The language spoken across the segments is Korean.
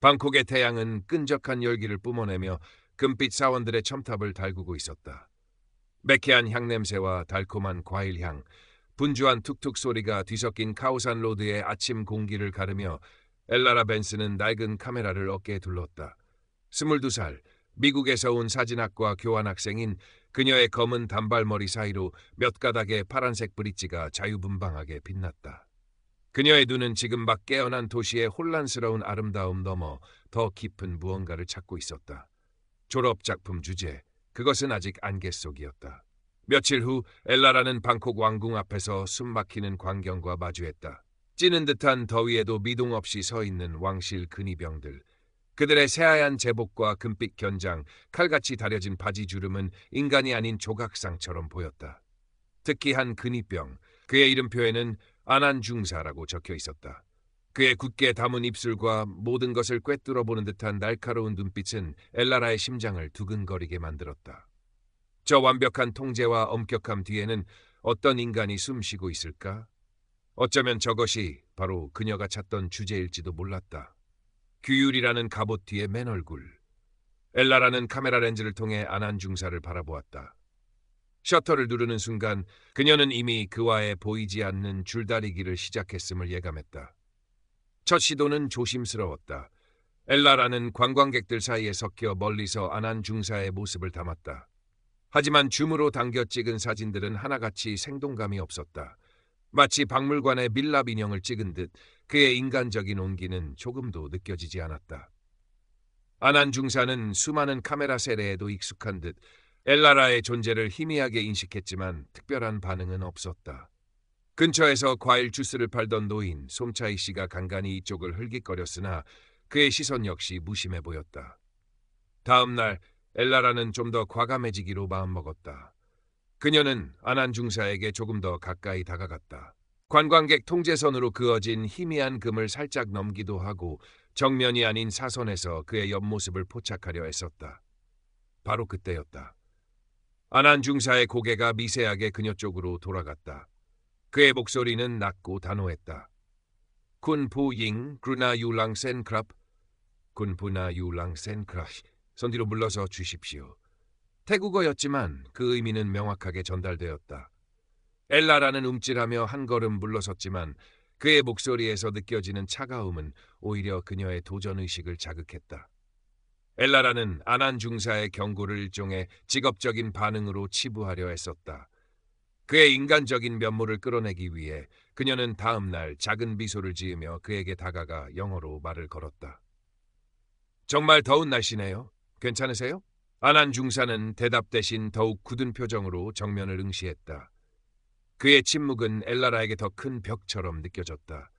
방콕의 태양은 끈적한 열기를 뿜어내며 금빛 사원들의 첨탑을 달구고 있었다. 매캐한 향냄새와 달콤한 과일향, 분주한 툭툭 소리가 뒤섞인 카오산 로드의 아침 공기를 가르며 엘라라 벤스는 낡은 카메라를 어깨에 둘렀다. 22살, 미국에서 온 사진학과 교환학생인 그녀의 검은 단발머리 사이로 몇 가닥의 파란색 브릿지가 자유분방하게 빛났다. 그녀의 눈은 지금 막 깨어난 도시의 혼란스러운 아름다움 넘어 더 깊은 무언가를 찾고 있었다. 졸업작품 주제, 그것은 아직 안개 속이었다. 며칠 후 엘라라는 방콕 왕궁 앞에서 숨막히는 광경과 마주했다. 찌는 듯한 더위에도 미동 없이 서 있는 왕실 근위병들. 그들의 새하얀 제복과 금빛 견장, 칼같이 다려진 바지 주름은 인간이 아닌 조각상처럼 보였다. 특히 한 근위병, 그의 이름표에는 아난중사라고 적혀 있었다. 그의 굳게 담은 입술과 모든 것을 꿰뚫어보는 듯한 날카로운 눈빛은 엘라라의 심장을 두근거리게 만들었다. 저 완벽한 통제와 엄격함 뒤에는 어떤 인간이 숨쉬고 있을까? 어쩌면 저것이 바로 그녀가 찾던 주제일지도 몰랐다. 규율이라는 갑옷 뒤의 맨 얼굴. 엘라라는 카메라 렌즈를 통해 아난중사를 바라보았다. 셔터를 누르는 순간 그녀는 이미 그와의 보이지 않는 줄다리기를 시작했음을 예감했다. 첫 시도는 조심스러웠다. 엘라라는 관광객들 사이에 섞여 멀리서 아난중사의 모습을 담았다. 하지만 줌으로 당겨 찍은 사진들은 하나같이 생동감이 없었다. 마치 박물관의 밀랍 인형을 찍은 듯 그의 인간적인 온기는 조금도 느껴지지 않았다. 아난중사는 수많은 카메라 세례에도 익숙한 듯 엘라라의 존재를 희미하게 인식했지만 특별한 반응은 없었다. 근처에서 과일 주스를 팔던 노인 솜차이 씨가 간간히 이쪽을 흘깃거렸으나 그의 시선 역시 무심해 보였다. 다음 날 엘라라는 좀 더 과감해지기로 마음먹었다. 그녀는 아난중사에게 조금 더 가까이 다가갔다. 관광객 통제선으로 그어진 희미한 금을 살짝 넘기도 하고 정면이 아닌 사선에서 그의 옆모습을 포착하려 애썼다. 바로 그때였다. 아난중사의 고개가 미세하게 그녀 쪽으로 돌아갔다. 그의 목소리는 낮고 단호했다. 군푸잉 그루나 유랑 센크랍. 군푸나 유랑 센크랍. 손 뒤로 물러서 주십시오. 태국어였지만 그 의미는 명확하게 전달되었다. 엘라라는 움찔하며 한 걸음 물러섰지만 그의 목소리에서 느껴지는 차가움은 오히려 그녀의 도전의식을 자극했다. 엘라라는 아난중사의 경고를 일종의 직업적인 반응으로 치부하려 했었다. 그의 인간적인 면모를 끌어내기 위해 그녀는 다음 날 작은 미소를 지으며 그에게 다가가 영어로 말을 걸었다. 정말 더운 날씨네요. 괜찮으세요? 아난중사는 대답 대신 더욱 굳은 표정으로 정면을 응시했다. 그의 침묵은 엘라라에게 더 큰 벽처럼 느껴졌다.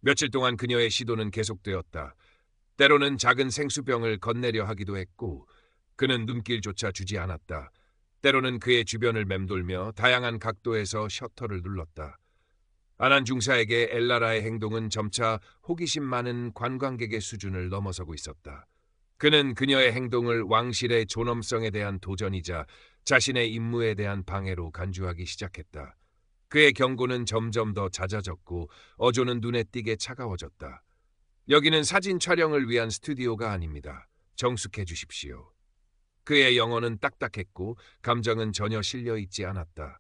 며칠 동안 그녀의 시도는 계속되었다. 때로는 작은 생수병을 건네려 하기도 했고 그는 눈길조차 주지 않았다. 때로는 그의 주변을 맴돌며 다양한 각도에서 셔터를 눌렀다. 아난중사에게 엘라라의 행동은 점차 호기심 많은 관광객의 수준을 넘어서고 있었다. 그는 그녀의 행동을 왕실의 존엄성에 대한 도전이자 자신의 임무에 대한 방해로 간주하기 시작했다. 그의 경고는 점점 더 잦아졌고 어조는 눈에 띄게 차가워졌다. 여기는 사진 촬영을 위한 스튜디오가 아닙니다. 정숙해 주십시오. 그의 영어는 딱딱했고 감정은 전혀 실려있지 않았다.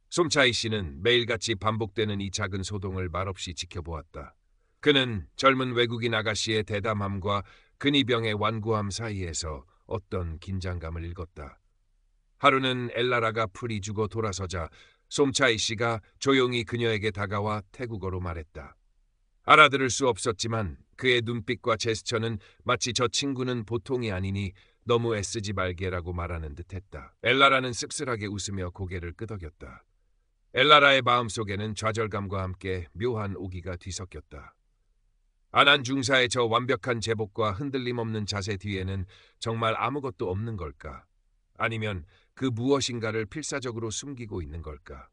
솜차이 씨는 매일같이 반복되는 이 작은 소동을 말없이 지켜보았다. 그는 젊은 외국인 아가씨의 대담함과 근위병의 완고함 사이에서 어떤 긴장감을 읽었다. 하루는 엘라라가 풀이 죽어 돌아서자 솜차이 씨가 조용히 그녀에게 다가와 태국어로 말했다. 알아들을 수 없었지만 그의 눈빛과 제스처는 마치 저 친구는 보통이 아니니 너무 애쓰지 말게라고 말하는 듯했다. 엘라라는 씁쓸하게 웃으며 고개를 끄덕였다. 엘라라의 마음속에는 좌절감과 함께 묘한 오기가 뒤섞였다. 아난중사의 저 완벽한 제복과 흔들림 없는 자세 뒤에는 정말 아무것도 없는 걸까? 아니면 그 무엇인가를 필사적으로 숨기고 있는 걸까?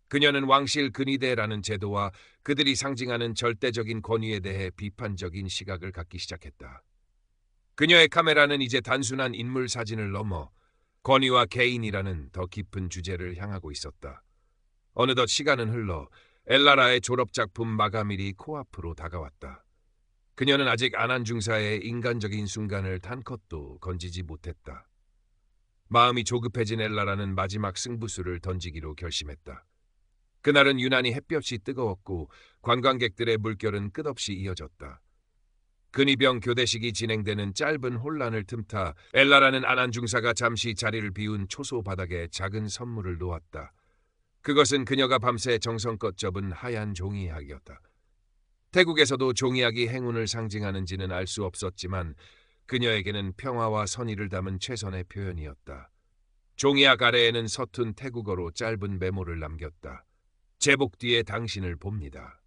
그녀는 왕실 근위대라는 제도와 그들이 상징하는 절대적인 권위에 대해 비판적인 시각을 갖기 시작했다. 그녀의 카메라는 이제 단순한 인물 사진을 넘어 권위와 개인이라는 더 깊은 주제를 향하고 있었다. 어느덧 시간은 흘러 엘라라의 졸업작품 마감일이 코앞으로 다가왔다. 그녀는 아직 안한 중사의 인간적인 순간을 단컷도 건지지 못했다. 마음이 조급해진 엘라라는 마지막 승부수를 던지기로 결심했다. 그날은 유난히 햇볕이 뜨거웠고 관광객들의 물결은 끝없이 이어졌다. 근위병 교대식이 진행되는 짧은 혼란을 틈타 엘라라는 안한 중사가 잠시 자리를 비운 초소 바닥에 작은 선물을 놓았다. 그것은 그녀가 밤새 정성껏 접은 하얀 종이약이었다. 태국에서도 종이약이 행운을 상징하는지는 알 수 없었지만 그녀에게는 평화와 선의를 담은 최선의 표현이었다. 종이약 아래에는 서툰 태국어로 짧은 메모를 남겼다. 제복 뒤에 당신을 봅니다.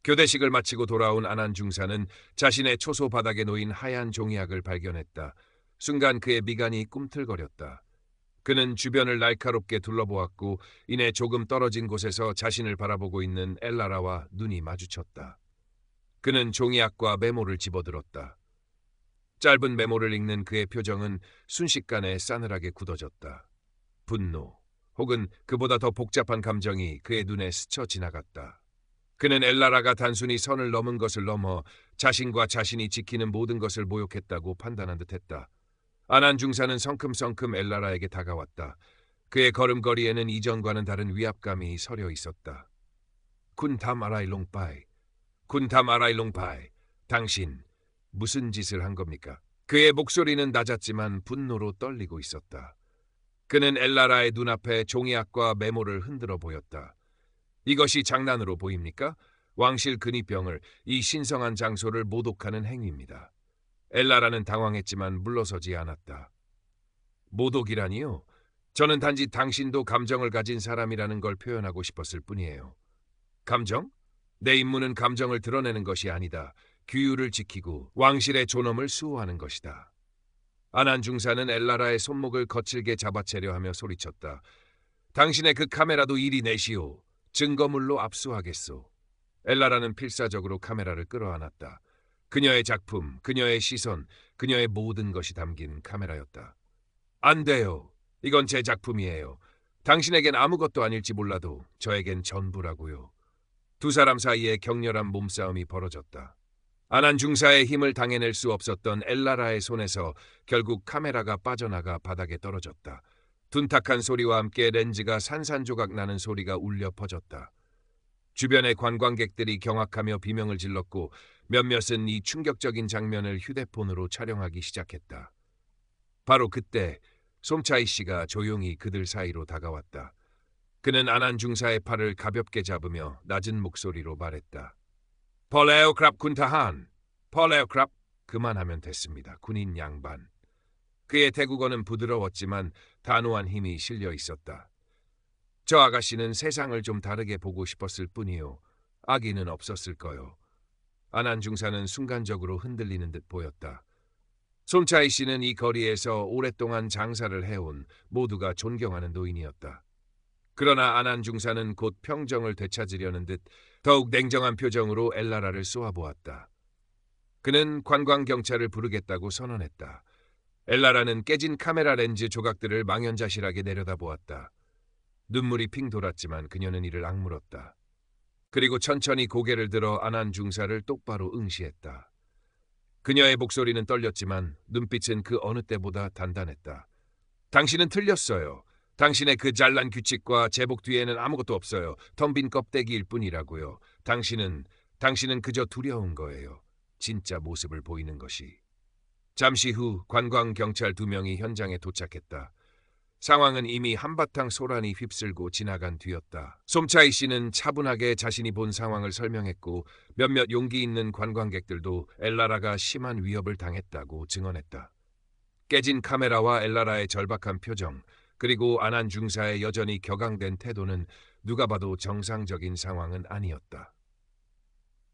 교대식을 마치고 돌아온 안한 중사는 자신의 초소 바닥에 놓인 하얀 종이약을 발견했다. 순간 그의 미간이 꿈틀거렸다. 그는 주변을 날카롭게 둘러보았고 이내 조금 떨어진 곳에서 자신을 바라보고 있는 엘라라와 눈이 마주쳤다. 그는 종이약과 메모를 집어들었다. 짧은 메모를 읽는 그의 표정은 순식간에 싸늘하게 굳어졌다. 분노 혹은 그보다 더 복잡한 감정이 그의 눈에 스쳐 지나갔다. 그는 엘라라가 단순히 선을 넘은 것을 넘어 자신과 자신이 지키는 모든 것을 모욕했다고 판단한 듯했다. 안한 중사는 성큼성큼 엘라라에게 다가왔다. 그의 걸음걸이에는 이전과는 다른 위압감이 서려 있었다. 쿤탐 아라일롱파이, 쿤탐 아라일롱파이, 당신 무슨 짓을 한 겁니까? 그의 목소리는 낮았지만 분노로 떨리고 있었다. 그는 엘라라의 눈앞에 종이약과 메모를 흔들어 보였다. 이것이 장난으로 보입니까? 왕실 근위병을, 이 신성한 장소를 모독하는 행위입니다. 엘라라는 당황했지만 물러서지 않았다. 모독이라니요? 저는 단지 당신도 감정을 가진 사람이라는 걸 표현하고 싶었을 뿐이에요. 감정? 내 임무는 감정을 드러내는 것이 아니다. 규율을 지키고 왕실의 존엄을 수호하는 것이다. 안한 중사는 엘라라의 손목을 거칠게 잡아채려 하며 소리쳤다. 당신의 그 카메라도 이리 내시오. 증거물로 압수하겠소. 엘라라는 필사적으로 카메라를 끌어안았다. 그녀의 작품, 그녀의 시선, 그녀의 모든 것이 담긴 카메라였다. 안 돼요. 이건 제 작품이에요. 당신에겐 아무것도 아닐지 몰라도 저에겐 전부라고요. 두 사람 사이에 격렬한 몸싸움이 벌어졌다. 안한 중사의 힘을 당해낼 수 없었던 엘라라의 손에서 결국 카메라가 빠져나가 바닥에 떨어졌다. 둔탁한 소리와 함께 렌즈가 산산조각 나는 소리가 울려 퍼졌다. 주변의 관광객들이 경악하며 비명을 질렀고 몇몇은 이 충격적인 장면을 휴대폰으로 촬영하기 시작했다. 바로 그때 솜차이 씨가 조용히 그들 사이로 다가왔다. 그는 안한 중사의 팔을 가볍게 잡으며 낮은 목소리로 말했다. 펄에어크랍 군타한, 펄에어크랍. 그만하면 됐습니다. 군인 양반. 그의 태국어는 부드러웠지만 단호한 힘이 실려 있었다. 저 아가씨는 세상을 좀 다르게 보고 싶었을 뿐이요. 악의는 없었을 거요. 안한 중사는 순간적으로 흔들리는 듯 보였다. 솜차이 씨는 이 거리에서 오랫동안 장사를 해온 모두가 존경하는 노인이었다. 그러나 안한 중사는 곧 평정을 되찾으려는 듯 더욱 냉정한 표정으로 엘라라를 쏘아보았다. 그는 관광경찰을 부르겠다고 선언했다. 엘라라는 깨진 카메라 렌즈 조각들을 망연자실하게 내려다보았다. 눈물이 핑 돌았지만 그녀는 이를 악물었다. 그리고 천천히 고개를 들어 안한 중사를 똑바로 응시했다. 그녀의 목소리는 떨렸지만 눈빛은 그 어느 때보다 단단했다. 당신은 틀렸어요. 당신의 그 잘난 규칙과 제복 뒤에는 아무것도 없어요. 텅 빈 껍데기일 뿐이라고요. 당신은 그저 두려운 거예요. 진짜 모습을 보이는 것이. 잠시 후 관광경찰 2명이 현장에 도착했다. 상황은 이미 한바탕 소란이 휩쓸고 지나간 뒤였다. 솜차이 씨는 차분하게 자신이 본 상황을 설명했고 몇몇 용기 있는 관광객들도 엘라라가 심한 위협을 당했다고 증언했다. 깨진 카메라와 엘라라의 절박한 표정, 그리고 안한 중사의 여전히 격앙된 태도는 누가 봐도 정상적인 상황은 아니었다.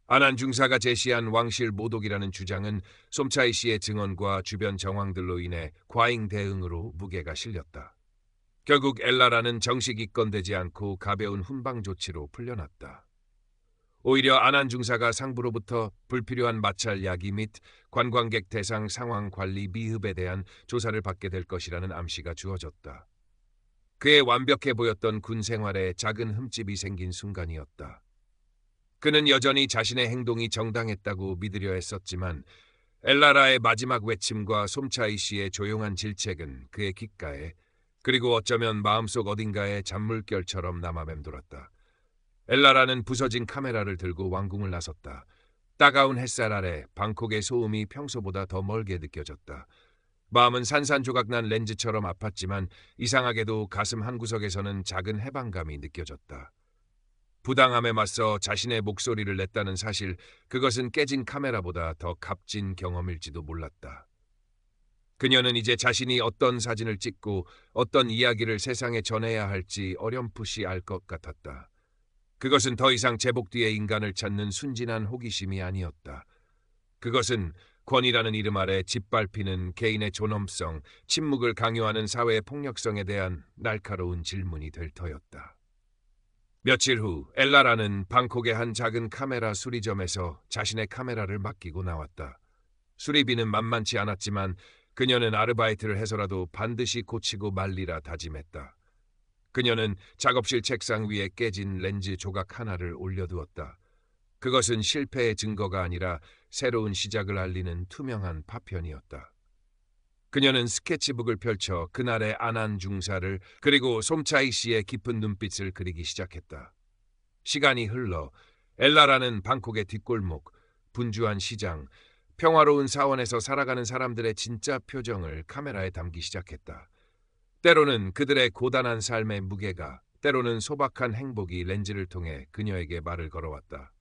안한 중사가 제시한 왕실 모독이라는 주장은 솜차이 씨의 증언과 주변 정황들로 인해 과잉 대응으로 무게가 실렸다. 결국 엘라라는 정식 입건되지 않고 가벼운 훈방 조치로 풀려났다. 오히려 안한 중사가 상부로부터 불필요한 마찰 야기 및 관광객 대상 상황 관리 미흡에 대한 조사를 받게 될 것이라는 암시가 주어졌다. 그의 완벽해 보였던 군 생활에 작은 흠집이 생긴 순간이었다. 그는 여전히 자신의 행동이 정당했다고 믿으려 했었지만 엘라라의 마지막 외침과 솜차이 씨의 조용한 질책은 그의 귓가에, 그리고 어쩌면 마음속 어딘가에 잔물결처럼 남아 맴돌았다. 엘라라는 부서진 카메라를 들고 왕궁을 나섰다. 따가운 햇살 아래 방콕의 소음이 평소보다 더 멀게 느껴졌다. 마음은 산산조각난 렌즈처럼 아팠지만 이상하게도 가슴 한구석에서는 작은 해방감이 느껴졌다. 부당함에 맞서 자신의 목소리를 냈다는 사실, 그것은 깨진 카메라보다 더 값진 경험일지도 몰랐다. 그녀는 이제 자신이 어떤 사진을 찍고 어떤 이야기를 세상에 전해야 할지 어렴풋이 알 것 같았다. 그것은 더 이상 제복 뒤의 인간을 찾는 순진한 호기심이 아니었다. 그것은 권위라는 이름 아래 짓밟히는 개인의 존엄성, 침묵을 강요하는 사회의 폭력성에 대한 날카로운 질문이 될 터였다. 며칠 후 엘라라는 방콕의 한 작은 카메라 수리점에서 자신의 카메라를 맡기고 나왔다. 수리비는 만만치 않았지만 그녀는 아르바이트를 해서라도 반드시 고치고 말리라 다짐했다. 그녀는 작업실 책상 위에 깨진 렌즈 조각 하나를 올려두었다. 그것은 실패의 증거가 아니라 새로운 시작을 알리는 투명한 파편이었다. 그녀는 스케치북을 펼쳐 그날의 아난 중사를, 그리고 솜차이 씨의 깊은 눈빛을 그리기 시작했다. 시간이 흘러 엘라라는 방콕의 뒷골목, 분주한 시장, 평화로운 사원에서 살아가는 사람들의 진짜 표정을 카메라에 담기 시작했다. 때로는 그들의 고단한 삶의 무게가, 때로는 소박한 행복이 렌즈를 통해 그녀에게 말을 걸어왔다.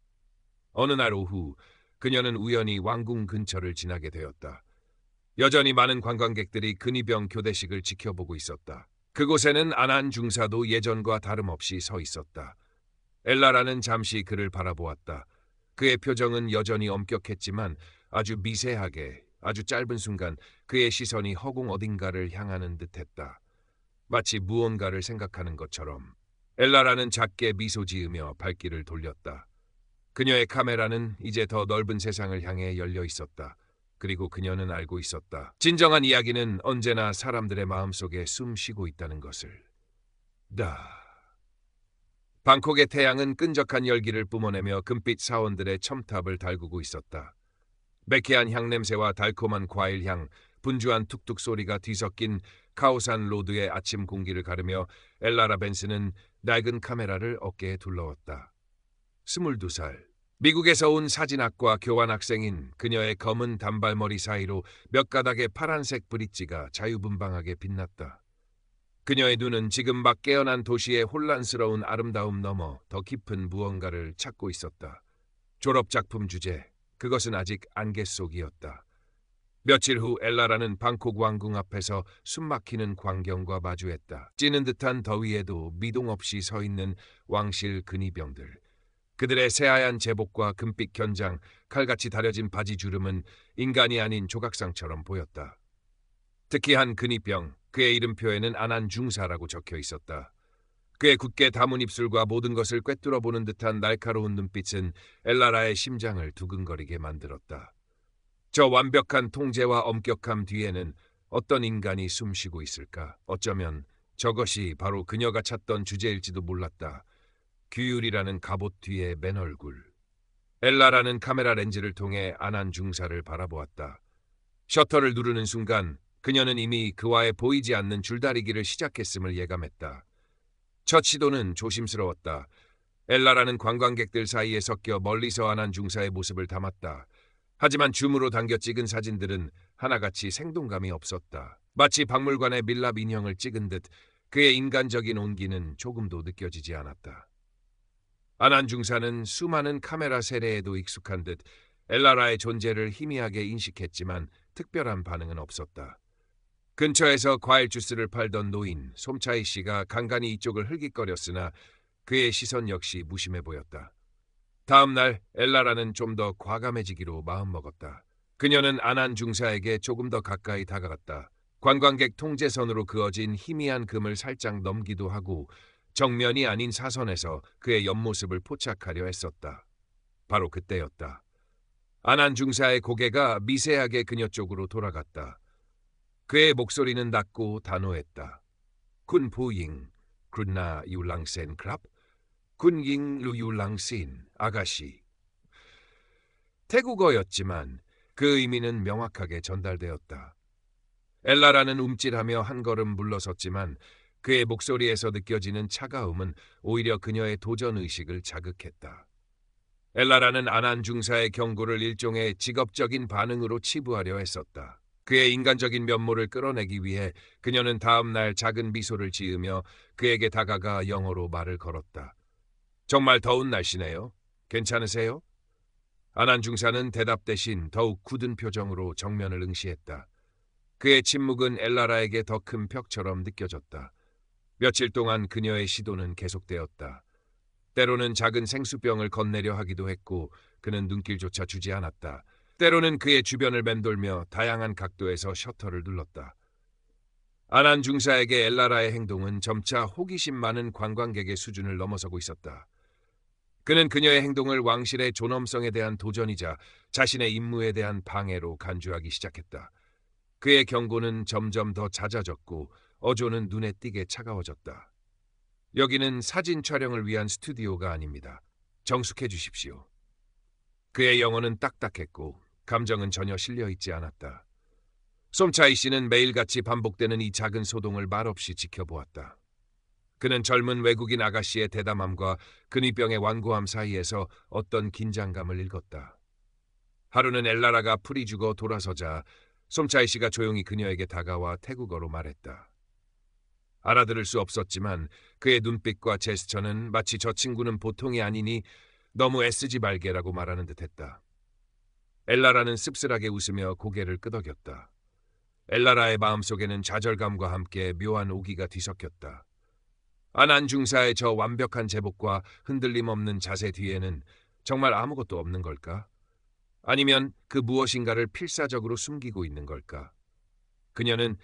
어느 날 오후 그녀는 우연히 왕궁 근처를 지나게 되었다. 여전히 많은 관광객들이 근위병 교대식을 지켜보고 있었다. 그곳에는 아난 중사도 예전과 다름없이 서 있었다. 엘라라는 잠시 그를 바라보았다. 그의 표정은 여전히 엄격했지만 아주 미세하게, 아주 짧은 순간 그의 시선이 허공 어딘가를 향하는 듯했다. 마치 무언가를 생각하는 것처럼. 엘라라는 작게 미소 지으며 발길을 돌렸다. 그녀의 카메라는 이제 더 넓은 세상을 향해 열려 있었다. 그리고 그녀는 알고 있었다. 진정한 이야기는 언제나 사람들의 마음속에 숨 쉬고 있다는 것을. 방콕의 태양은 끈적한 열기를 뿜어내며 금빛 사원들의 첨탑을 달구고 있었다. 매캐한 향냄새와 달콤한 과일향, 분주한 툭툭 소리가 뒤섞인 카오산 로드의 아침 공기를 가르며 엘라라 벤스는 낡은 카메라를 어깨에 둘러왔다. 22살. 미국에서 온 사진학과 교환학생인 그녀의 검은 단발머리 사이로 몇 가닥의 파란색 브릿지가 자유분방하게 빛났다. 그녀의 눈은 지금 막 깨어난 도시의 혼란스러운 아름다움 너머 더 깊은 무언가를 찾고 있었다. 졸업작품 주제, 그것은 아직 안개 속이었다. 며칠 후 엘라라는 방콕 왕궁 앞에서 숨막히는 광경과 마주했다. 찌는 듯한 더위에도 미동 없이 서 있는 왕실 근위병들. 그들의 새하얀 제복과 금빛 견장, 칼같이 다려진 바지 주름은 인간이 아닌 조각상처럼 보였다. 특히 한 근위병, 그의 이름표에는 아난 중사라고 적혀 있었다. 그의 굳게 담은 입술과 모든 것을 꿰뚫어보는 듯한 날카로운 눈빛은 엘라라의 심장을 두근거리게 만들었다. 저 완벽한 통제와 엄격함 뒤에는 어떤 인간이 숨쉬고 있을까? 어쩌면 저것이 바로 그녀가 찾던 주제일지도 몰랐다. 규율이라는 갑옷 뒤의 맨 얼굴. 엘라라는 카메라 렌즈를 통해 아난 중사를 바라보았다. 셔터를 누르는 순간 그녀는 이미 그와의 보이지 않는 줄다리기를 시작했음을 예감했다. 첫 시도는 조심스러웠다. 엘라라는 관광객들 사이에 섞여 멀리서 아난 중사의 모습을 담았다. 하지만 줌으로 당겨 찍은 사진들은 하나같이 생동감이 없었다. 마치 박물관의 밀랍 인형을 찍은 듯 그의 인간적인 온기는 조금도 느껴지지 않았다. 아난 중사는 수많은 카메라 세례에도 익숙한 듯 엘라라의 존재를 희미하게 인식했지만 특별한 반응은 없었다. 근처에서 과일 주스를 팔던 노인 솜차이 씨가 간간히 이쪽을 흘깃거렸으나 그의 시선 역시 무심해 보였다. 다음 날 엘라라는 좀 더 과감해지기로 마음먹었다. 그녀는 아난 중사에게 조금 더 가까이 다가갔다. 관광객 통제선으로 그어진 희미한 금을 살짝 넘기도 하고 정면이 아닌 사선에서 그의 옆모습을 포착하려 했었다. 바로 그때였다. 아난 중사의 고개가 미세하게 그녀 쪽으로 돌아갔다. 그의 목소리는 낮고 단호했다. 군 부잉, 그루나 유랑센 크랍? 군잉 루유랑신, 아가씨. 태국어였지만 그 의미는 명확하게 전달되었다. 엘라라는 움찔하며 한 걸음 물러섰지만 그의 목소리에서 느껴지는 차가움은 오히려 그녀의 도전의식을 자극했다. 엘라라는 아난 중사의 경고를 일종의 직업적인 반응으로 치부하려 했었다. 그의 인간적인 면모를 끌어내기 위해 그녀는 다음 날 작은 미소를 지으며 그에게 다가가 영어로 말을 걸었다. 정말 더운 날씨네요. 괜찮으세요? 아난 중사는 대답 대신 더욱 굳은 표정으로 정면을 응시했다. 그의 침묵은 엘라라에게 더 큰 벽처럼 느껴졌다. 며칠 동안 그녀의 시도는 계속되었다. 때로는 작은 생수병을 건네려 하기도 했고 그는 눈길조차 주지 않았다. 때로는 그의 주변을 맴돌며 다양한 각도에서 셔터를 눌렀다. 아난 중사에게 엘라라의 행동은 점차 호기심 많은 관광객의 수준을 넘어서고 있었다. 그는 그녀의 행동을 왕실의 존엄성에 대한 도전이자 자신의 임무에 대한 방해로 간주하기 시작했다. 그의 경고는 점점 더 잦아졌고 어조는 눈에 띄게 차가워졌다. 여기는 사진 촬영을 위한 스튜디오가 아닙니다. 정숙해 주십시오. 그의 영어는 딱딱했고 감정은 전혀 실려있지 않았다. 솜차이 씨는 매일같이 반복되는 이 작은 소동을 말없이 지켜보았다. 그는 젊은 외국인 아가씨의 대담함과 근위병의 완고함 사이에서 어떤 긴장감을 읽었다. 하루는 엘라라가 풀이 죽어 돌아서자 솜차이 씨가 조용히 그녀에게 다가와 태국어로 말했다. 알아들을 수 없었지만 그의 눈빛과 제스처는 마치 저 친구는 보통이 아니니 너무 애쓰지 말게라고 말하는 듯했다. 엘라라는 씁쓸하게 웃으며 고개를 끄덕였다. 엘라라의 마음속에는 좌절감과 함께 묘한 오기가 뒤섞였다. 아난 중사의 저 완벽한 제복과 흔들림 없는 자세 뒤에는 정말 아무것도 없는 걸까? 아니면 그 무엇인가를 필사적으로 숨기고 있는 걸까? 그녀는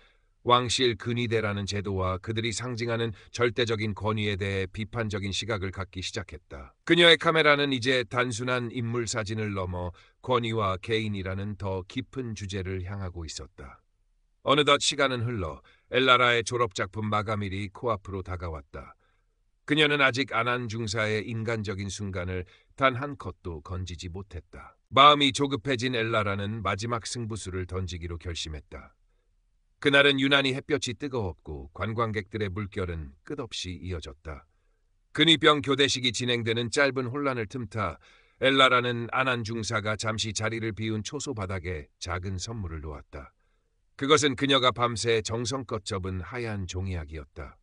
왕실 근위대라는 제도와 그들이 상징하는 절대적인 권위에 대해 비판적인 시각을 갖기 시작했다. 그녀의 카메라는 이제 단순한 인물 사진을 넘어 권위와 개인이라는 더 깊은 주제를 향하고 있었다. 어느덧 시간은 흘러 엘라라의 졸업작품 마감일이 코앞으로 다가왔다. 그녀는 아직 아난 중사의 인간적인 순간을 단 한 컷도 건지지 못했다. 마음이 조급해진 엘라라는 마지막 승부수를 던지기로 결심했다. 그날은 유난히 햇볕이 뜨거웠고 관광객들의 물결은 끝없이 이어졌다. 근위병 교대식이 진행되는 짧은 혼란을 틈타 엘라라는 아난 중사가 잠시 자리를 비운 초소 바닥에 작은 선물을 놓았다. 그것은 그녀가 밤새 정성껏 접은 하얀 종이약이었다.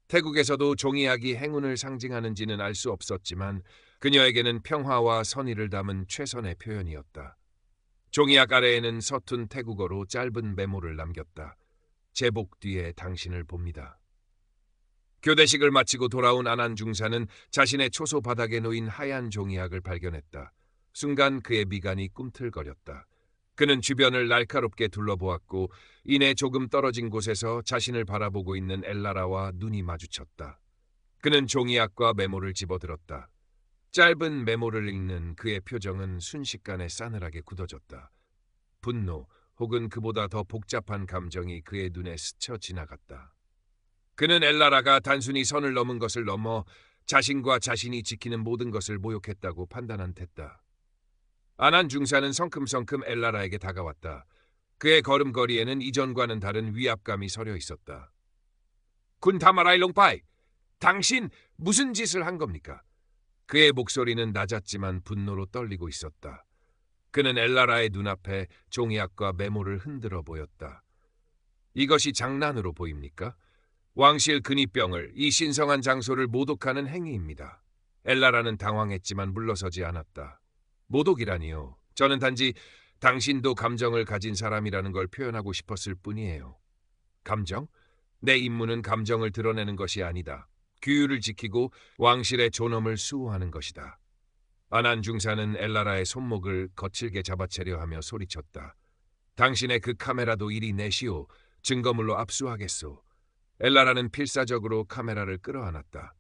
태국에서도 종이약이 행운을 상징하는지는 알 수 없었지만 그녀에게는 평화와 선의를 담은 최선의 표현이었다. 종이약 아래에는 서툰 태국어로 짧은 메모를 남겼다. 제복 뒤에 당신을 봅니다. 교대식을 마치고 돌아온 아난 중사는 자신의 초소 바닥에 놓인 하얀 종이약을 발견했다. 순간 그의 미간이 꿈틀거렸다. 그는 주변을 날카롭게 둘러보았고 이내 조금 떨어진 곳에서 자신을 바라보고 있는 엘라라와 눈이 마주쳤다. 그는 종이약과 메모를 집어들었다. 짧은 메모를 읽는 그의 표정은 순식간에 싸늘하게 굳어졌다. 분노 혹은 그보다 더 복잡한 감정이 그의 눈에 스쳐 지나갔다. 그는 엘라라가 단순히 선을 넘은 것을 넘어 자신과 자신이 지키는 모든 것을 모욕했다고 판단한 듯다. 아난 중사는 성큼성큼 엘라라에게 다가왔다. 그의 걸음걸이에는 이전과는 다른 위압감이 서려 있었다. 군 타마라이 롱파이, 당신 무슨 짓을 한 겁니까? 그의 목소리는 낮았지만 분노로 떨리고 있었다. 그는 엘라라의 눈앞에 종이약과 메모를 흔들어 보였다. 이것이 장난으로 보입니까? 왕실 근위병을, 이 신성한 장소를 모독하는 행위입니다. 엘라라는 당황했지만 물러서지 않았다. 모독이라니요. 저는 단지 당신도 감정을 가진 사람이라는 걸 표현하고 싶었을 뿐이에요. 감정? 내 임무는 감정을 드러내는 것이 아니다. 규율을 지키고 왕실의 존엄을 수호하는 것이다. 아난 중사는 엘라라의 손목을 거칠게 잡아채려 하며 소리쳤다. 당신의 그 카메라도 이리 내시오. 증거물로 압수하겠소. 엘라라는 필사적으로 카메라를 끌어안았다.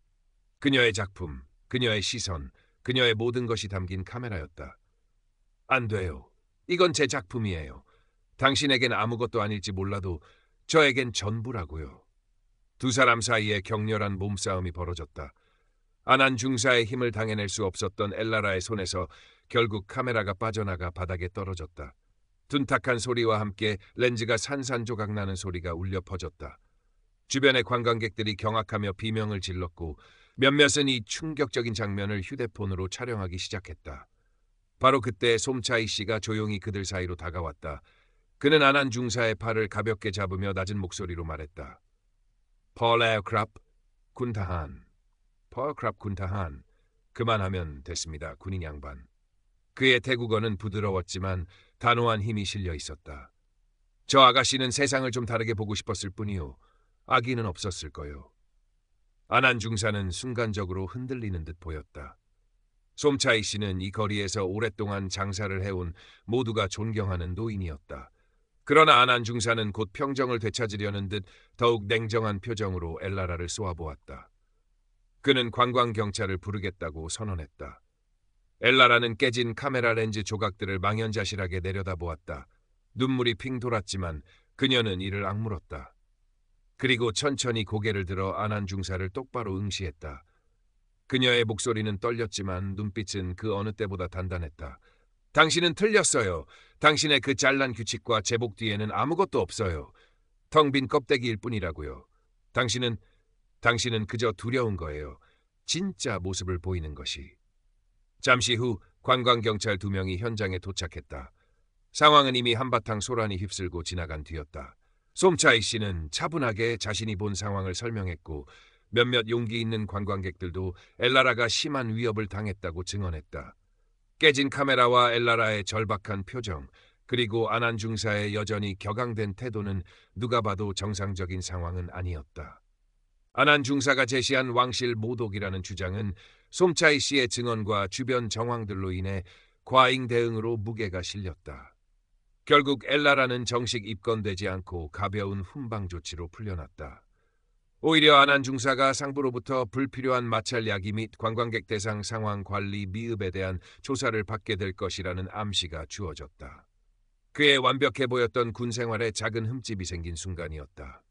그녀의 작품, 그녀의 시선, 그녀의 모든 것이 담긴 카메라였다. 안 돼요. 이건 제 작품이에요. 당신에겐 아무것도 아닐지 몰라도 저에겐 전부라고요. 두 사람 사이에 격렬한 몸싸움이 벌어졌다. 아난 중사의 힘을 당해낼 수 없었던 엘라라의 손에서 결국 카메라가 빠져나가 바닥에 떨어졌다. 둔탁한 소리와 함께 렌즈가 산산조각 나는 소리가 울려 퍼졌다. 주변의 관광객들이 경악하며 비명을 질렀고 몇몇은 이 충격적인 장면을 휴대폰으로 촬영하기 시작했다. 바로 그때 솜차이 씨가 조용히 그들 사이로 다가왔다. 그는 아난 중사의 팔을 가볍게 잡으며 낮은 목소리로 말했다. 펄 에어크랍 군타한. 펄크랍 군타한. 그만하면 됐습니다, 군인 양반. 그의 태국어는 부드러웠지만 단호한 힘이 실려 있었다. 저 아가씨는 세상을 좀 다르게 보고 싶었을 뿐이요. 악의는 없었을 거요. 아난 중사는 순간적으로 흔들리는 듯 보였다. 솜차이 씨는 이 거리에서 오랫동안 장사를 해온 모두가 존경하는 노인이었다. 그러나 아난 중사는 곧 평정을 되찾으려는 듯 더욱 냉정한 표정으로 엘라라를 쏘아보았다. 그는 관광경찰을 부르겠다고 선언했다. 엘라라는 깨진 카메라 렌즈 조각들을 망연자실하게 내려다보았다. 눈물이 핑 돌았지만 그녀는 이를 악물었다. 그리고 천천히 고개를 들어 아난 중사를 똑바로 응시했다. 그녀의 목소리는 떨렸지만 눈빛은 그 어느 때보다 단단했다. 당신은 틀렸어요. 당신의 그 잘난 규칙과 제복 뒤에는 아무것도 없어요. 텅 빈 껍데기일 뿐이라고요. 당신은 그저 두려운 거예요. 진짜 모습을 보이는 것이. 잠시 후 관광경찰 2명이 현장에 도착했다. 상황은 이미 한바탕 소란이 휩쓸고 지나간 뒤였다. 솜차이 씨는 차분하게 자신이 본 상황을 설명했고 몇몇 용기 있는 관광객들도 엘라라가 심한 위협을 당했다고 증언했다. 깨진 카메라와 엘라라의 절박한 표정, 그리고 아난 중사의 여전히 격앙된 태도는 누가 봐도 정상적인 상황은 아니었다. 아난 중사가 제시한 왕실 모독이라는 주장은 솜차이 씨의 증언과 주변 정황들로 인해 과잉 대응으로 무게가 실렸다. 결국 엘라라는 정식 입건되지 않고 가벼운 훈방 조치로 풀려났다. 오히려 아난 중사가 상부로부터 불필요한 마찰 야기 및 관광객 대상 상황 관리 미흡에 대한 조사를 받게 될 것이라는 암시가 주어졌다. 그의 완벽해 보였던 군 생활에 작은 흠집이 생긴 순간이었다.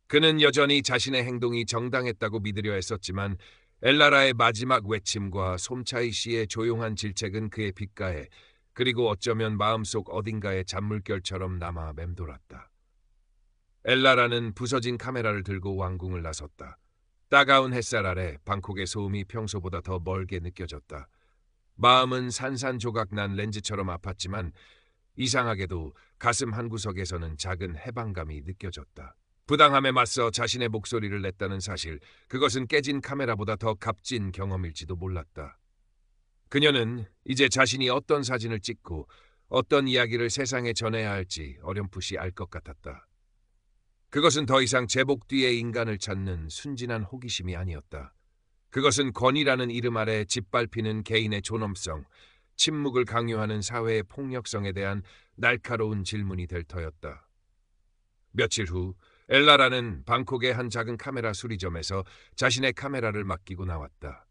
그는 여전히 자신의 행동이 정당했다고 믿으려 했었지만 엘라라의 마지막 외침과 솜차이 씨의 조용한 질책은 그의 귓가에, 그리고 어쩌면 마음속 어딘가에 잔물결처럼 남아 맴돌았다. 엘라라는 부서진 카메라를 들고 왕궁을 나섰다. 따가운 햇살 아래 방콕의 소음이 평소보다 더 멀게 느껴졌다. 마음은 산산조각 난 렌즈처럼 아팠지만 이상하게도 가슴 한구석에서는 작은 해방감이 느껴졌다. 부당함에 맞서 자신의 목소리를 냈다는 사실, 그것은 깨진 카메라보다 더 값진 경험일지도 몰랐다. 그녀는 이제 자신이 어떤 사진을 찍고 어떤 이야기를 세상에 전해야 할지 어렴풋이 알 것 같았다. 그것은 더 이상 제복 뒤의 인간을 찾는 순진한 호기심이 아니었다. 그것은 권위라는 이름 아래 짓밟히는 개인의 존엄성, 침묵을 강요하는 사회의 폭력성에 대한 날카로운 질문이 될 터였다. 며칠 후 엘라라는 방콕의 한 작은 카메라 수리점에서 자신의 카메라를 맡기고 나왔다.